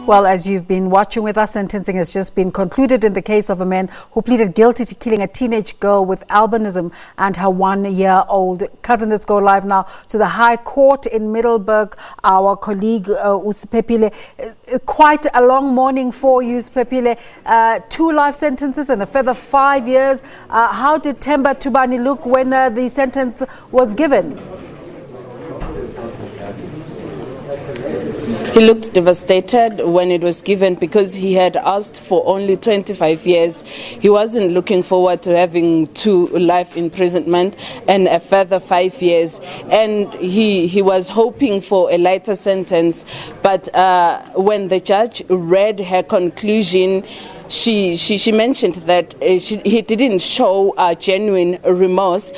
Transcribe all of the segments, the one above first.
Well, as you've been watching with us, sentencing has just been concluded in the case of a man who pleaded guilty to killing a teenage girl with albinism and her 1-year-old cousin. Let's go live now to the High Court in Middelburg. Our colleague Usipepile, quite a long morning for you, Usipepile. 2 life sentences and a further 5 years. How did Thubane look when the sentence was given? He looked devastated when it was given because he had asked for only 25 years. He wasn't looking forward to having 2 life imprisonment and a further 5 years. And he was hoping for a lighter sentence. But when the judge read her conclusion, she mentioned that he didn't show genuine remorse.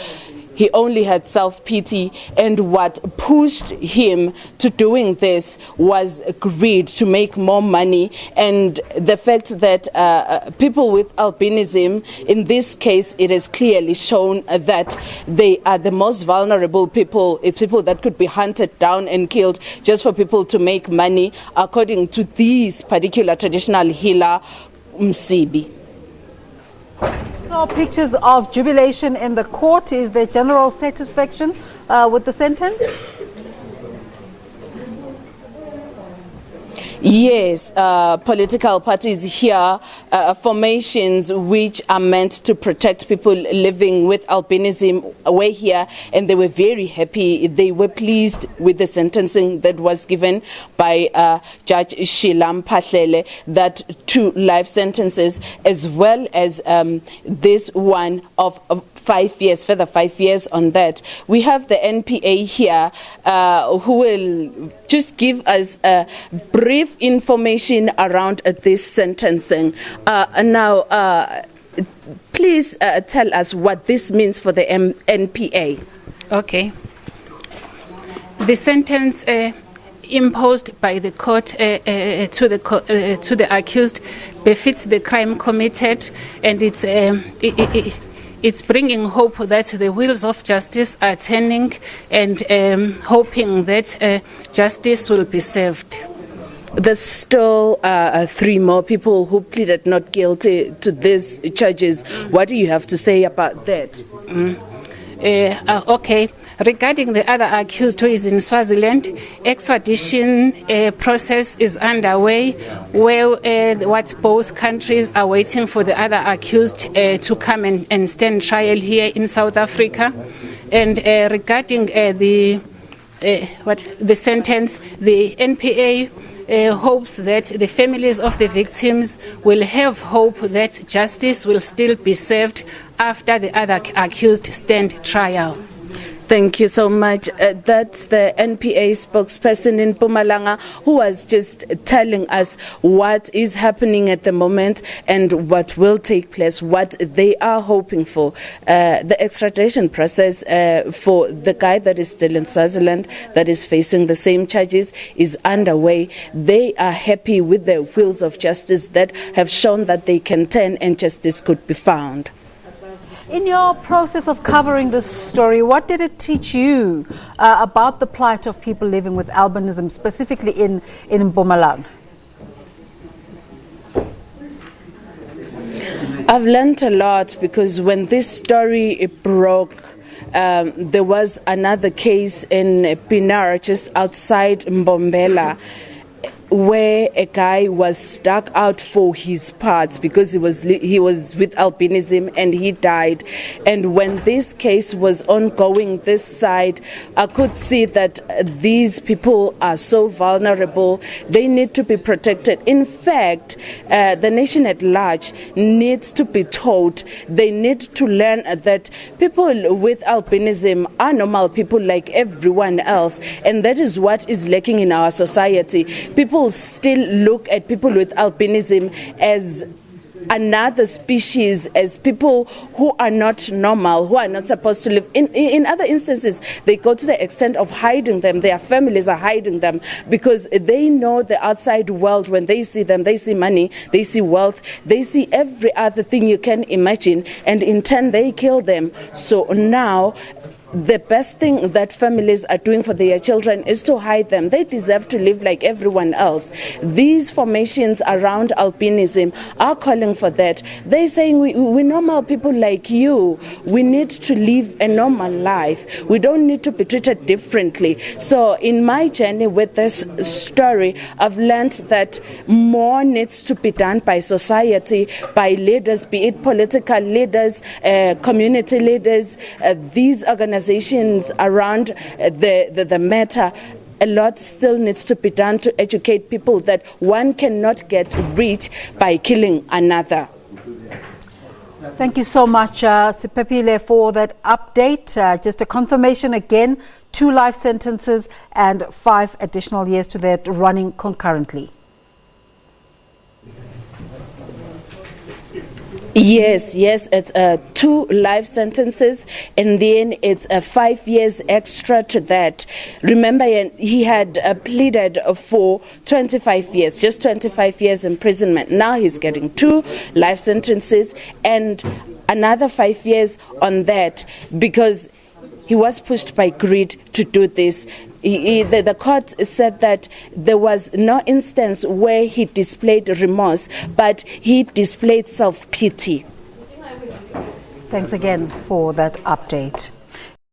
He only had self-pity, and what pushed him to doing this was greed to make more money, and the fact that people with albinism, in this case, it is clearly shown that they are the most vulnerable people. It's people that could be hunted down and killed just for people to make money, according to this particular traditional healer, Msibi. So pictures of jubilation in the court. Is there general satisfaction with the sentence? Yes, political parties here, formations which are meant to protect people living with albinism were here, and they were very happy. They were pleased with the sentencing that was given by Judge Shilam Pahlele, that 2 life sentences, as well as this one of 5 years, further 5 years on that. We have the NPA here who will just give us brief information around this sentencing. Now, please tell us what this means for the NPA. Okay. The sentence imposed by the court to the accused befits the crime committed, and it's bringing hope that the wheels of justice are turning, and hoping that justice will be served. There's still 3 more people who pleaded not guilty to these charges. What do you have to say about that? Okay. Regarding the other accused who is in Swaziland, extradition process is underway, where what both countries are waiting for the other accused to come and stand trial here in South Africa. And regarding the sentence, the NPA hopes that the families of the victims will have hope that justice will still be served after the other accused stand trial. Thank you so much. That's the NPA spokesperson in Mpumalanga, who was just telling us what is happening at the moment and what will take place, what they are hoping for. The extradition process for the guy that is still in Swaziland, that is facing the same charges, is underway. They are happy with the wheels of justice that have shown that they can turn and justice could be found. In your process of covering this story, what did it teach you about the plight of people living with albinism, specifically in Mpumalanga? I've learned a lot, because when this story broke, there was another case in Pinar, just outside Mbombela, where a guy was stuck out for his parts because he was with albinism and he died. And when this case was ongoing this side, I could see that these people are so vulnerable. They need to be protected. In fact, the nation at large needs to be taught. They need to learn that people with albinism are normal people like everyone else, and that is what is lacking in our society. People still look at people with albinism as another species, as people who are not normal, who are not supposed to live. In other instances, they go to the extent of hiding them. Their families are hiding them because they know the outside world. When they see them, they see money, they see wealth, they see every other thing you can imagine, and in turn they kill them. So now the best thing that families are doing for their children is to hide them. They deserve to live like everyone else. These formations around albinism are calling for that. They're saying we're normal people like you. We need to live a normal life. We don't need to be treated differently. So in my journey with this story, I've learned that more needs to be done by society, by leaders, be it political leaders, community leaders, these organizations around the matter. A lot still needs to be done to educate people that one cannot get rich by killing another. Thank you so much, Sipepile, for that update. Just a confirmation again, 2 life sentences and 5 additional years to that running concurrently. Yes, it's 2 life sentences, and then it's 5 years extra to that. Remember, he had pleaded for 25 years, just 25 years imprisonment. Now he's getting 2 life sentences and another 5 years on that because he was pushed by greed to do this. The court said that there was no instance where he displayed remorse, but he displayed self-pity. Thanks again for that update.